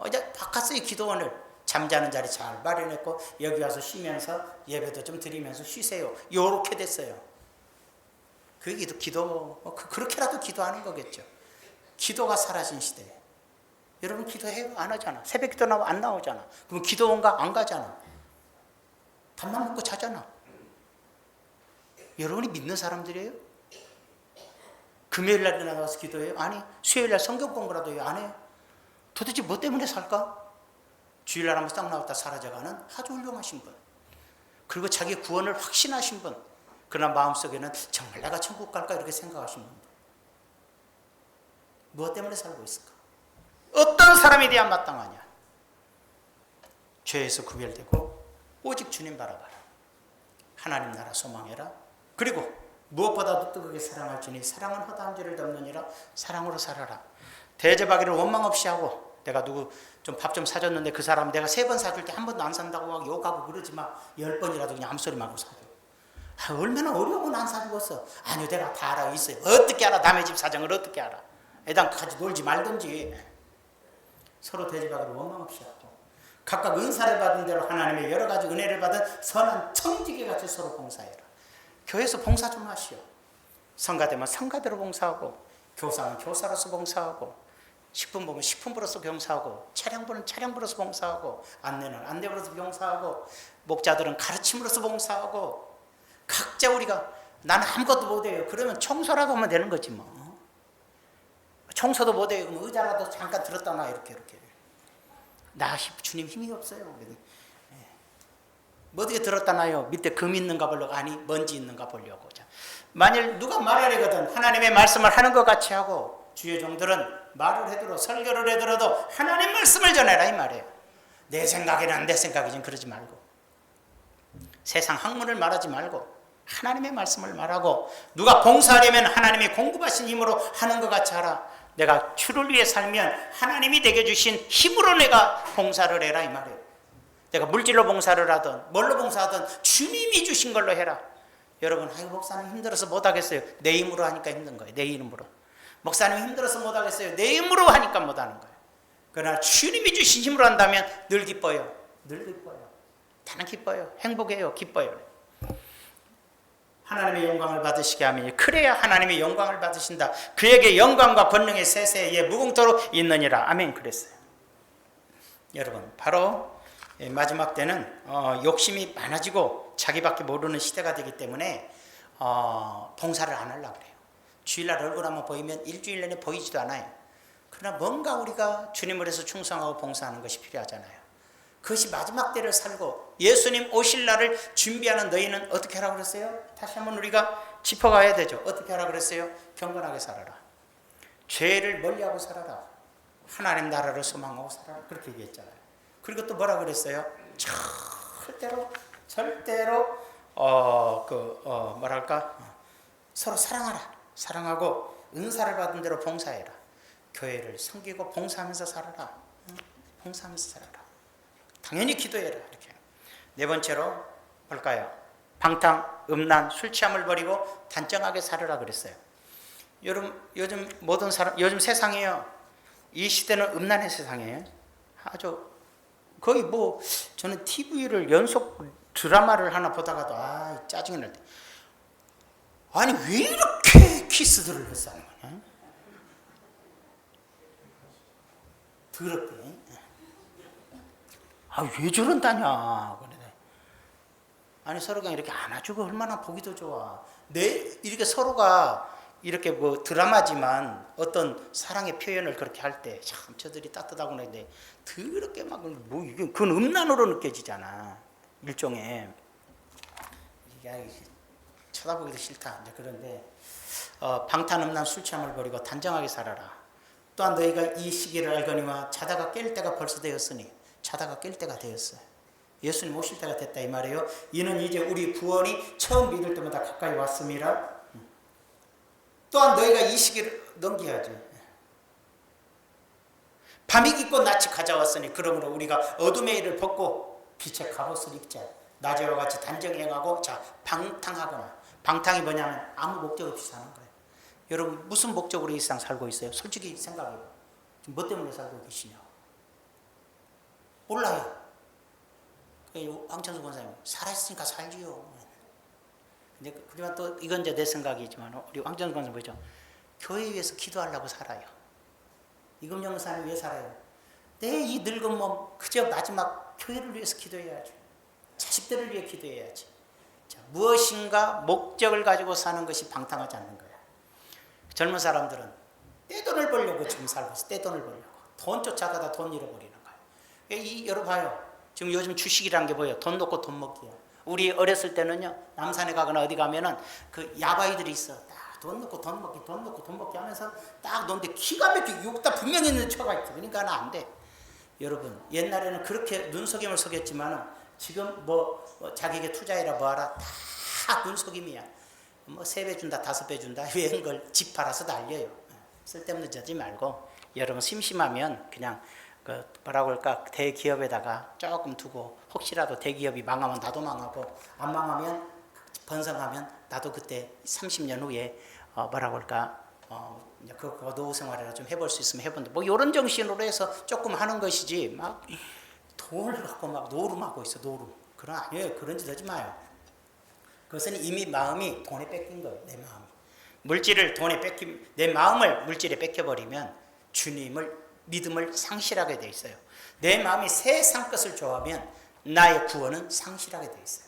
이제 바꿨어요. 기도원을. 잠자는 자리 잘 마련했고 여기 와서 쉬면서 예배도 좀 드리면서 쉬세요. 요렇게 됐어요. 그게 기도 그렇게라도 기도하는 거겠죠. 기도가 사라진 시대에 여러분 기도해요? 안 하잖아. 새벽 기도 나오면 안 나오잖아. 그럼 기도원가 안 가잖아. 밥만 먹고 자잖아. 여러분이 믿는 사람들이에요? 금요일 날 나가서 기도해요? 아니. 수요일 날 성경 공부라도 해요? 안 해요. 도대체 뭐 때문에 살까? 주일날 한번 싹 나왔다 사라져가는 아주 훌륭하신 분. 그리고 자기 구원을 확신하신 분. 그러나 마음속에는 정말 내가 천국 갈까 이렇게 생각하신 분. 무엇 때문에 살고 있을까? 어떤 사람이 돼야 마땅하냐? 죄에서 구별되고 오직 주님 바라봐라. 하나님 나라 소망해라. 그리고 무엇보다도 뜨겁게 사랑할 주니 사랑은 허다한 죄를 덮느니라. 사랑으로 살아라. 대접하기를 원망 없이 하고 내가 누구 좀 밥 좀 사줬는데 그 사람 내가 3번 사줄 때 한 번도 안 산다고 막 욕하고 그러지 마. 10번이라도 그냥 암소리만 하고 사줘. 얼마나 어려우면 안 사주겠어. 아니요 내가 다 알아 있어요. 어떻게 알아? 남의 집 사정을 어떻게 알아? 애당 같이 놀지 말든지. 서로 대접하기를 원망 없이 하고 각각 은사를 받은 대로 하나님의 여러 가지 은혜를 받은 선한 청지기 같이 서로 봉사해라. 교회에서 봉사 좀 하시오. 성가되면 성가대로 봉사하고 교사는 교사로서 봉사하고 식품 보면 식품부로서 봉사하고 차량 보면 차량부로서 봉사하고 안내는 안내부로서 봉사하고 목자들은 가르침으로서 봉사하고 각자 우리가 나는 아무것도 못해요. 그러면 청소라도 하면 되는 거지 뭐. 청소도 못해요. 그럼 의자라도 잠깐 들었다 놔 이렇게 나 주님 힘이 없어요. 뭐 어떻게 들었다 놔요? 밑에 금 있는가 보려고 아니 먼지 있는가 보려고. 자, 만일 누가 말하려거든 하나님의 말씀을 하는 것 같이 하고 주의 종들은 말을 해도 설교를 해도 하나님 말씀을 전해라 이 말이에요. 내 생각이란 내 생각이지 그러지 말고 세상 학문을 말하지 말고 하나님의 말씀을 말하고 누가 봉사하려면 하나님이 공급하신 힘으로 하는 것 같이 하라. 내가 주를 위해 살면 하나님이 내게 주신 힘으로 내가 봉사를 해라 이 말이에요. 내가 물질로 봉사를 하든 뭘로 봉사하든 주님이 주신 걸로 해라. 여러분 아이고 목사님 힘들어서 못하겠어요. 내 힘으로 하니까 힘든 거예요. 내 이름으로. 목사님 힘들어서 못하겠어요. 내 힘으로 하니까 못하는 거예요. 그러나 주님이 주신 힘으로 한다면 늘 기뻐요. 늘 기뻐요. 나는 기뻐요. 행복해요. 기뻐요. 하나님의 영광을 받으시게 하면 그래야 하나님의 영광을 받으신다. 그에게 영광과 권능의 세세에 무궁토록 있느니라. 아멘 그랬어요. 여러분 바로 마지막 때는 욕심이 많아지고 자기밖에 모르는 시대가 되기 때문에 봉사를 안 하려고 그래요. 주일날 얼굴 한번 보이면 일주일 내내 보이지도 않아요. 그러나 뭔가 우리가 주님을 위해서 충성하고 봉사하는 것이 필요하잖아요. 그것이 마지막 때를 살고 예수님 오실 날을 준비하는 너희는 어떻게 하라고 그랬어요? 다시 한번 우리가 짚어가야 되죠. 어떻게 하라고 그랬어요? 경건하게 살아라. 죄를 멀리하고 살아라. 하나님 나라를 소망하고 살아라. 그렇게 얘기했잖아요. 그리고 또 뭐라고 그랬어요? 절대로 서로 사랑하라. 사랑하고 은사를 받은 대로 봉사해라. 교회를 섬기고 봉사하면서 살아라. 봉사하면서 살아라. 당연히 기도해라. 이렇게. 네 번째로 볼까요? 방탕, 음란, 술 취함을 버리고 단정하게 살으라 그랬어요. 요즘 모든 사람, 요즘 세상이에요. 이 시대는 음란의 세상이에요. 아주 거의 저는 TV를 연속 드라마를 하나 보다가도 짜증이 날 때. 아니 왜 이렇게 키스들을 해서 하는 거냐? 더럽게. 왜 저런다냐. 아니 서로가 이렇게 안아주고 얼마나 보기도 좋아. 이렇게 서로가 이렇게 드라마지만 어떤 사랑의 표현을 그렇게 할 때 참 저들이 따뜻하고 그러는데 더럽게 이게 그건 음란으로 느껴지잖아. 일종의 이게 쳐다보기도 싫다. 그런데 방탄 음란 술 취함을 버리고 단정하게 살아라. 또한 너희가 이 시기를 알거니와 자다가 깰 때가 벌써 되었으니 자다가 깰 때가 되었어요. 예수님 오실 때가 됐다 이 말이에요. 이는 이제 우리 구원이 처음 믿을 때마다 가까이 왔음이라. 또한 너희가 이 시기를 넘겨야지. 밤이 깊고 낯이 가져왔으니 그러므로 우리가 어둠의 일을 벗고 빛의 갑옷을 입자. 낮에와 같이 단정 행하고 자 방탕하거나. 방탕이 뭐냐면 아무 목적 없이 사는 거예요. 여러분 무슨 목적으로 이 세상 살고 있어요? 솔직히 생각해봐. 지금 뭐 때문에 살고 계시냐? 몰라요. 왕천수 권사님 살아있으니까 살지요. 근데 그지만 또 이건 이제 내 생각이지만 우리 왕천수 권사님 보죠. 교회 위해서 기도하려고 살아요. 이금영 목사님 왜 살아요? 내 이 늙은 몸 그저 마지막 교회를 위해서 기도해야죠. 자식들을 위해 기도해야지. 자, 무엇인가 목적을 가지고 사는 것이 방탕하지 않는 거야. 젊은 사람들은 떼돈을 벌려고 지금 살고 있어. 떼돈을 벌려고. 돈 쫓아가다 돈 잃어버리는 거야. 여러분 봐요. 지금 요즘 주식이라는 게 뭐예요? 돈 놓고 돈 먹기야. 우리 어렸을 때는요. 남산에 가거나 어디 가면은 그 야바이들이 있어. 딱 돈 놓고 돈 먹기, 돈 놓고 돈 먹기 하면서 딱 놓는데 기가 막히게 욕다 분명히 있는 처가 있어. 그러니까 안 돼. 여러분 옛날에는 그렇게 눈속임을 속였지만은 지금 뭐 자기에게 투자해라 뭐하라 다 눈속임이야. 뭐 3배 준다 5배 준다 이런 걸 집 팔아서 날려요. 쓸데없는 저지 말고 여러분 심심하면 그냥 그 뭐라고 할까 대기업에다가 조금 두고 혹시라도 대기업이 망하면 나도 망하고 안 망하면 번성하면 나도 그때 30년 후에 뭐라고 할까 그 노후 생활이라 좀 해볼 수 있으면 해본다. 뭐 이런 정신으로 해서 조금 하는 것이지 막 돈을 갖고 막 노름하고 있어. 노름. 그런 아니에요. 그런 짓 하지 마요. 그것은 이미 마음이 돈에 뺏긴 거예요. 내 마음이. 물질을 돈에 뺏김, 내 마음을 물질에 뺏겨버리면 주님을 믿음을 상실하게 돼 있어요. 내 마음이 세상 것을 좋아하면 나의 구원은 상실하게 돼 있어요.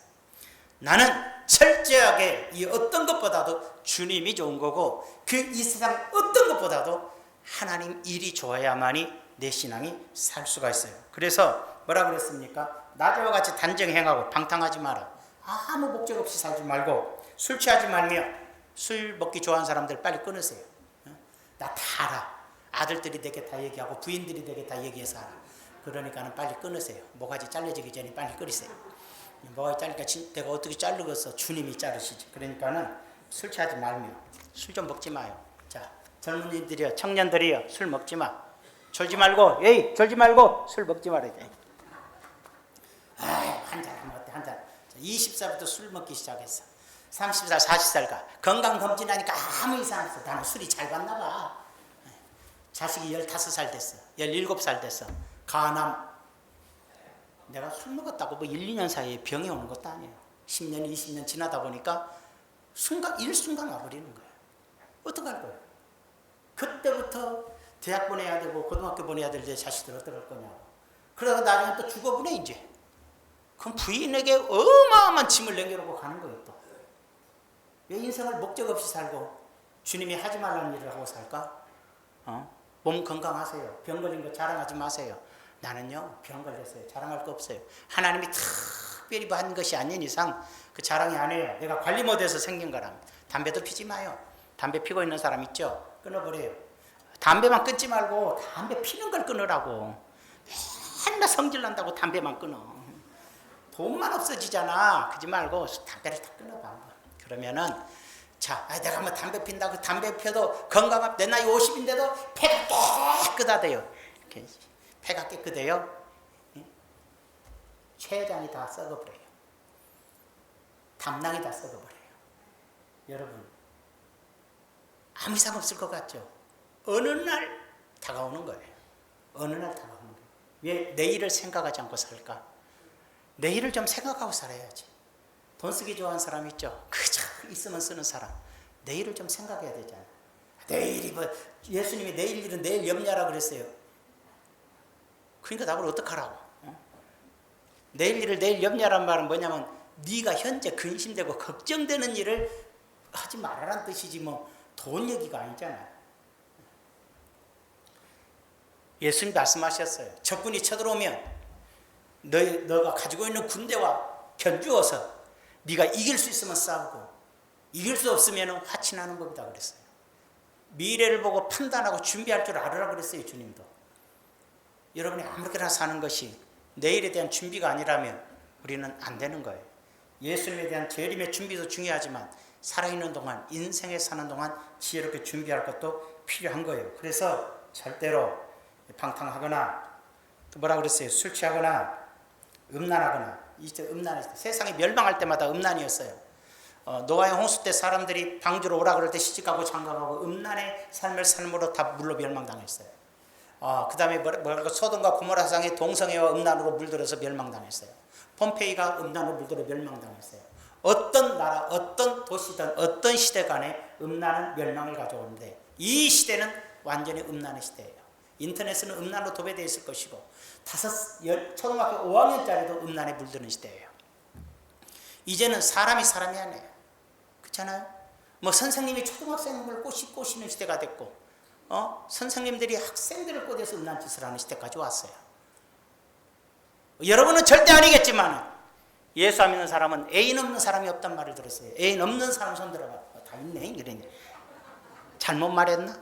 나는 철저하게 이 어떤 것보다도 주님이 좋은 거고 그 이 세상 어떤 것보다도 하나님 일이 좋아야만이 내 신앙이 살 수가 있어요. 그래서 뭐라 그랬습니까? 낮에와 같이 단정 행하고 방탕하지 마라. 아무 목적 없이 살지 말고 술 취하지 말며 술 먹기 좋아하는 사람들 빨리 끊으세요. 나 다 알아. 아들들이 내게 다 얘기하고 부인들이 내게 다 얘기해서 알아. 그러니까는 빨리 끊으세요. 모가지 잘려지기 전에 빨리 끊으세요. 모가지 잘리니까 내가 어떻게 자르겠어? 주님이 자르시지. 그러니까는 술 취하지 말며 술 좀 먹지 마요. 자, 젊은이들이요, 청년들이요, 술 먹지 마. 졸지 말고, 졸지 말고 술 먹지 말아야지. 한잔 하면 어때? 한 잔. 20살부터 술 먹기 시작했어. 30살, 40살가 건강검진하니까 아무 이상 없어. 나는 술이 잘 받나 봐. 자식이 15살 됐어. 17살 됐어. 간암. 내가 술 먹었다고 뭐 1, 2년 사이에 병이 오는 것도 아니에요. 10년, 20년 지나다 보니까 일순간 와버리는 거예요. 어떡할 거예요? 그때부터 대학 보내야 되고 고등학교 보내야 될 내 자식들 어떡할 거냐고. 그러다가 나중에 또 죽어보내 이제. 그럼 부인에게 어마어마한 짐을 남겨놓고 가는 거예요 또. 왜 인생을 목적 없이 살고 주님이 하지 말라는 일을 하고 살까? 몸 건강하세요. 병 걸린 거 자랑하지 마세요. 나는요 병 걸렸어요. 자랑할 거 없어요. 하나님이 특별히 받은 것이 아닌 이상 그 자랑이 아니에요. 내가 관리 못해서 생긴 거랍니다. 담배도 피지 마요. 담배 피고 있는 사람 있죠? 끊어버려요. 담배만 끊지 말고 담배 피는 걸 끊으라고. 맨날 성질 난다고 담배만 끊어. 돈만 없어지잖아. 그러지 말고 담배를 다 끊어봐 한번. 그러면은 자, 내가 뭐 담배 핀다고 담배 펴도 건강한 내 나이 50인데도 폐가 깨끗하대요. 이렇게 폐가 깨끗해요. 췌장이 다 썩어버려요. 담낭이 다 썩어버려요. 여러분 아무 이상 없을 것 같죠? 어느 날 다가오는 거예요. 어느 날 다가오는 거예요. 왜 내일을 생각하지 않고 살까? 내일을 좀 생각하고 살아야지. 돈 쓰기 좋아하는 사람 있죠? 그저 있으면 쓰는 사람. 내일을 좀 생각해야 되잖아. 내일이 뭐 예수님이 내일 일은 내일 염려하라 그랬어요. 그러니까 나보고 어떡하라고. 내일 일을 내일 염려하란 말은 뭐냐면 네가 현재 근심되고 걱정되는 일을 하지 말아라는 뜻이지 뭐 돈 얘기가 아니잖아요. 예수님 말씀하셨어요. 적군이 쳐들어오면 너가 가지고 있는 군대와 견주어서 네가 이길 수 있으면 싸우고 이길 수 없으면 화친하는 법이다 그랬어요. 미래를 보고 판단하고 준비할 줄 알으라 그랬어요. 주님도. 여러분이 아무렇게나 사는 것이 내일에 대한 준비가 아니라면 우리는 안 되는 거예요. 예수님에 대한 재림의 준비도 중요하지만 살아있는 동안, 인생에 사는 동안 지혜롭게 준비할 것도 필요한 거예요. 그래서 절대로 방탕하거나 또 뭐라 그랬어요? 술 취하거나 음란하거나, 이제 음란이 세상이 멸망할 때마다 음란이었어요. 노아의 홍수 때 사람들이 방주로 오라 그럴 때 시집가고 장가가고 음란의 삶을 삶으로 다 물로 멸망당했어요. 그 다음에 소돔과 고모라 상의 동성애와 음란으로 물들어서 멸망당했어요. 폼페이가 음란으로 물들어 멸망당했어요. 어떤 나라, 어떤 도시든 어떤 시대 간에 음란은 멸망을 가져오는데 이 시대는 완전히 음란의 시대예요. 인터넷은 음란으로 도배되어 있을 것이고 초등학교 5학년짜리도 음란에 물드는 시대예요. 이제는 사람이 아니에요. 그렇잖아요? 뭐 선생님이 초등학생을 꼬시는 시대가 됐고, 선생님들이 학생들을 꼬대서 음란 짓을 하는 시대까지 왔어요. 여러분은 절대 아니겠지만 예수 안 믿는 사람은 애인 없는 사람이 없단 말을 들었어요. 애인 없는 사람 손 들어봐. 다 있네. 이러니 잘못 말했나?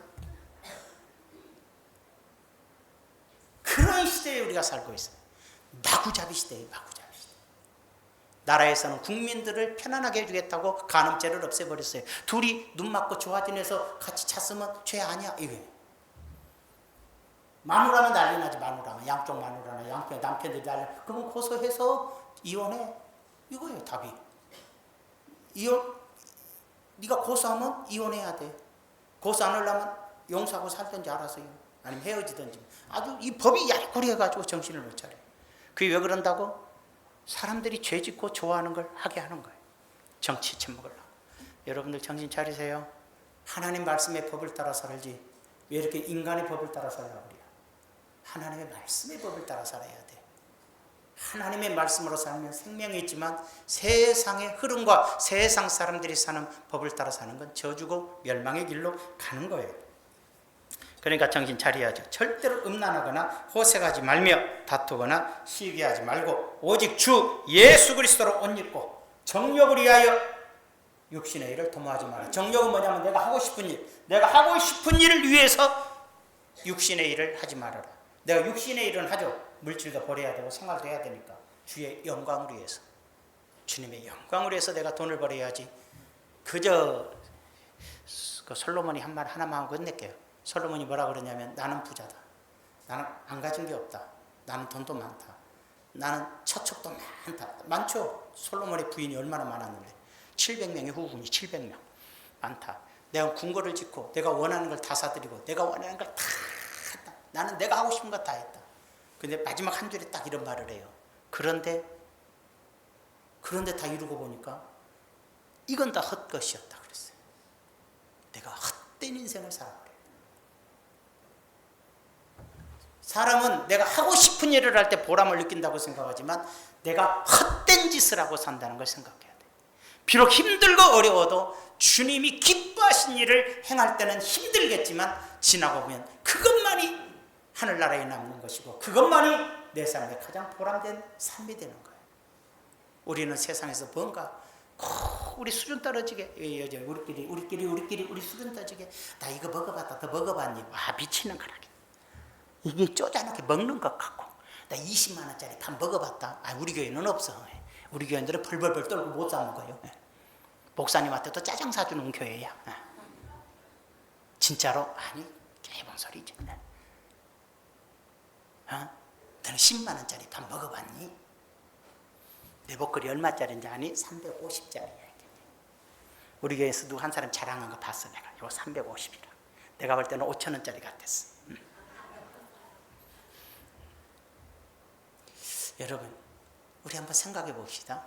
그런 시대에 우리가 살고 있어요. 마구잡이 시대예요. 마구잡이 시대. 나라에서는 국민들을 편안하게 해주겠다고 간음죄를 없애버렸어요. 둘이 눈 맞고 좋아지면서 같이 찼으면 죄 아니야. 이게 마누라면 난리 나지. 마누라면 양쪽 마누라나 양쪽 남편들이 난리. 그러면 고소해서 이혼해. 이거예요 답이. 네가 고소하면 이혼해야 돼. 고소 안 하려면 용서하고 살든지 알아서요. 아니면 헤어지든지. 아주 이 법이 야리꾸리해가지고 정신을 못 차려요. 그게 왜 그런다고? 사람들이 죄 짓고 좋아하는 걸 하게 하는 거예요. 정치 처먹으려고. 여러분들 정신 차리세요. 하나님 말씀의 법을 따라 살지 왜 이렇게 인간의 법을 따라 살라고 그래요? 하나님의 말씀의 법을 따라 살아야 돼. 하나님의 말씀으로 살면 생명이 있지만 세상의 흐름과 세상 사람들이 사는 법을 따라 사는 건 저주고 멸망의 길로 가는 거예요. 그러니까 정신 차려야죠. 절대로 음란하거나 호색하지 말며 다투거나 시기하지 말고 오직 주 예수 그리스도로 옷 입고 정욕을 위하여 육신의 일을 도모하지 마라. 정욕은 뭐냐면 내가 하고 싶은 일, 내가 하고 싶은 일을 위해서 육신의 일을 하지 말아라. 내가 육신의 일은 하죠. 물질도 버려야 되고 생활도 해야 되니까 주의 영광을 위해서, 주님의 영광을 위해서 내가 돈을 벌어야지. 그저 그 솔로몬이 한 말 하나만 하고 끝낼게요. 솔로몬이 뭐라 그러냐면 나는 부자다. 나는 안 가진 게 없다. 나는 돈도 많다. 나는 처척도 많다. 많죠. 솔로몬의 부인이 얼마나 많았는데 700명의 후궁이 700명. 많다. 내가 궁궐을 짓고 내가 원하는 걸 다 사드리고 내가 원하는 걸 다 했다. 나는 내가 하고 싶은 거 다 했다. 근데 마지막 한 줄에 딱 이런 말을 해요. 그런데 다 이루고 보니까 이건 다 헛것이었다 그랬어요. 내가 헛된 인생을 살아버려요. 사람은 내가 하고 싶은 일을 할 때 보람을 느낀다고 생각하지만 내가 헛된 짓을 하고 산다는 걸 생각해야 돼. 비록 힘들고 어려워도 주님이 기뻐하신 일을 행할 때는 힘들겠지만 지나고 보면 그것만이 하늘나라에 남는 것이고 그것만이 내 삶의 가장 보람된 삶이 되는 거예요. 우리는 세상에서 뭔가 우리 수준 떨어지게 우리 수준 떨어지게 나 이거 먹어봤다 더 먹어봤니? 와 미치는 거라게. 이게 쪼잔하게 먹는 것 같고 나 20만 원짜리 밥 먹어봤다. 우리 교회는 없어. 우리 교회들은 벌벌벌 떨고 못 사 먹어요. 목사님한테도 짜장 사주는 교회야. 진짜로? 아니 개봉 소리지. 너는 10만 원짜리 밥 먹어봤니? 내 목걸이 얼마짜리인지 아니? 350짜리야. 우리 교회에서 누구 한 사람 자랑한 거 봤어 내가. 이거 350이라. 내가 볼 때는 5천 원짜리 같았어. 여러분 우리 한번 생각해 봅시다.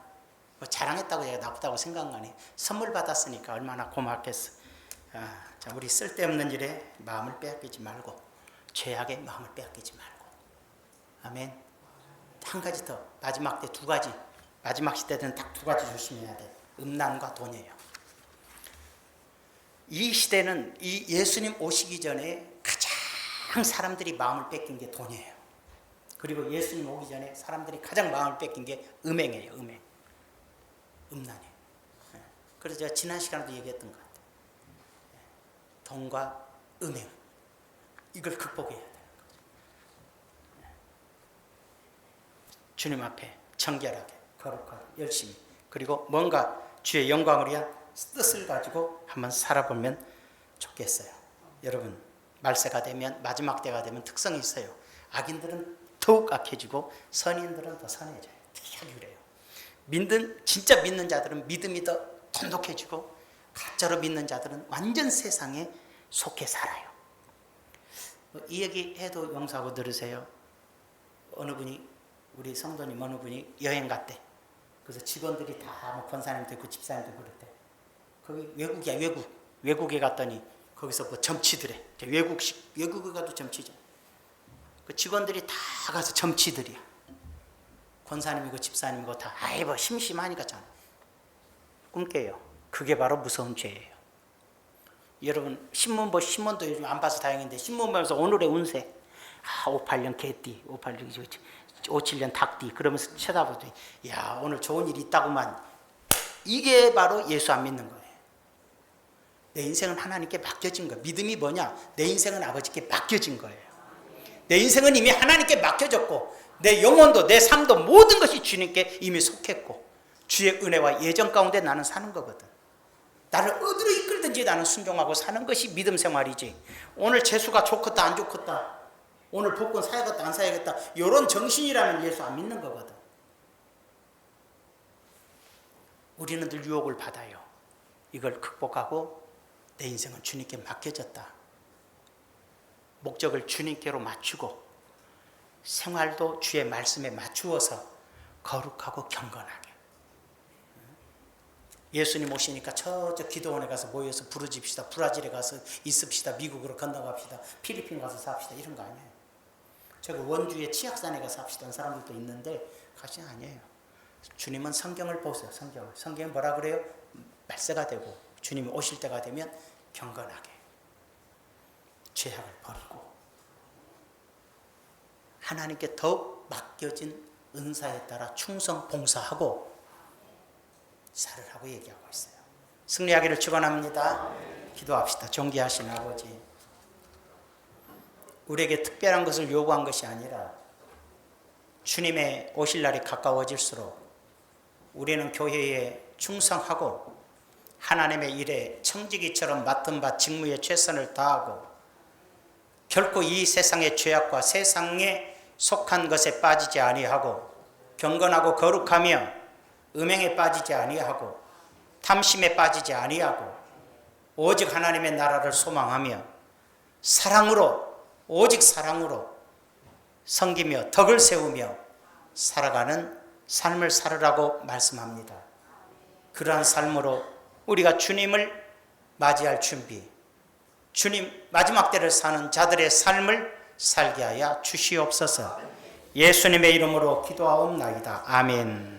뭐 자랑했다고 내가 나쁘다고 생각한 거 아니에요. 선물 받았으니까 얼마나 고맙겠어. 자, 우리 쓸데없는 일에 마음을 빼앗기지 말고 죄악에 마음을 빼앗기지 말고. 아멘. 한 가지 더. 마지막 때 두 가지. 마지막 시대는 딱 두 가지 조심해야 돼. 음란과 돈이에요. 이 시대는 이 예수님 오시기 전에 가장 사람들이 마음을 뺏긴 게 돈이에요. 그리고 예수님 오기 전에 사람들이 가장 마음을 뺏긴 게 음행이에요. 음란이에요. 그래서 제가 지난 시간에도 얘기했던 것 같아요. 돈과 음행, 이걸 극복해야 돼요. 주님 앞에 정결하게, 거룩하게, 열심히, 그리고 뭔가 주의 영광을 위한 뜻을 가지고 한번 살아보면 좋겠어요. 여러분, 말세가 되면, 마지막 때가 되면 특성이 있어요. 악인들은 더욱 악해지고 선인들은 더 선해져요. 특히 그래요. 진짜 믿는 자들은 믿음이 더 돈독해지고, 가짜로 믿는 자들은 완전 세상에 속해 살아요. 이 얘기 해도 용서하고 들으세요. 어느 분이, 우리 성도님 어느 분이 여행 갔대. 그래서 직원들이 다 권사님도 있고 집사님도 그랬대. 거기 외국이야, 외국에 갔더니 거기서 뭐 점치더래. 외국에 가도 점치죠. 그 직원들이 다 가서 점치들이야. 권사님이고 집사님이고 다, 뭐 심심하니까 참 꿈깨요. 그게 바로 무서운 죄예요. 여러분, 신문도 요즘 안 봐서 다행인데, 신문 보면서 오늘의 운세, 58년 개띠, 57년 닭띠, 그러면서 쳐다보더니, 야, 오늘 좋은 일이 있다구만. 이게 바로 예수 안 믿는 거예요. 내 인생은 하나님께 맡겨진 거예요. 믿음이 뭐냐? 내 인생은 아버지께 맡겨진 거예요. 내 인생은 이미 하나님께 맡겨졌고, 내 영혼도, 내 삶도, 모든 것이 주님께 이미 속했고, 주의 은혜와 예정 가운데 나는 사는 거거든. 나를 어디로 이끌든지 나는 순종하고 사는 것이 믿음 생활이지. 오늘 재수가 좋겠다 안 좋겠다, 오늘 복권 사야겠다 안 사야겠다, 이런 정신이라면 예수 안 믿는 거거든. 우리는 늘 유혹을 받아요. 이걸 극복하고 내 인생은 주님께 맡겨졌다. 목적을 주님께로 맞추고 생활도 주의 말씀에 맞추어서 거룩하고 경건하게. 예수님 오시니까 저쪽 기도원에 가서 모여서 부르짖읍시다, 브라질에 가서 있읍시다, 미국으로 건너갑시다, 필리핀 가서 삽시다, 이런 거 아니에요. 저기 원주의 치악산에 가서 삽시다 사람들도 있는데 그것이 아니에요. 주님은 성경을 보세요. 성경은 뭐라 그래요? 말세가 되고 주님이 오실 때가 되면 경건하게 죄악을 버리고 하나님께 더욱 맡겨진 은사에 따라 충성 봉사하고 살으라고 얘기하고 있어요. 승리하기를 축원합니다. 기도합시다. 존귀하신 아버지, 우리에게 특별한 것을 요구한 것이 아니라 주님의 오실 날이 가까워질수록 우리는 교회에 충성하고 하나님의 일에 청지기처럼 맡은 바 직무에 최선을 다하고 결코 이 세상의 죄악과 세상에 속한 것에 빠지지 아니하고 경건하고 거룩하며 음행에 빠지지 아니하고 탐심에 빠지지 아니하고 오직 하나님의 나라를 소망하며 사랑으로, 오직 사랑으로 섬기며 덕을 세우며 살아가는 삶을 살으라고 말씀합니다. 그러한 삶으로 우리가 주님을 맞이할 준비, 주님 마지막 때를 사는 자들의 삶을 살게 하여 주시옵소서. 예수님의 이름으로 기도하옵나이다. 아멘.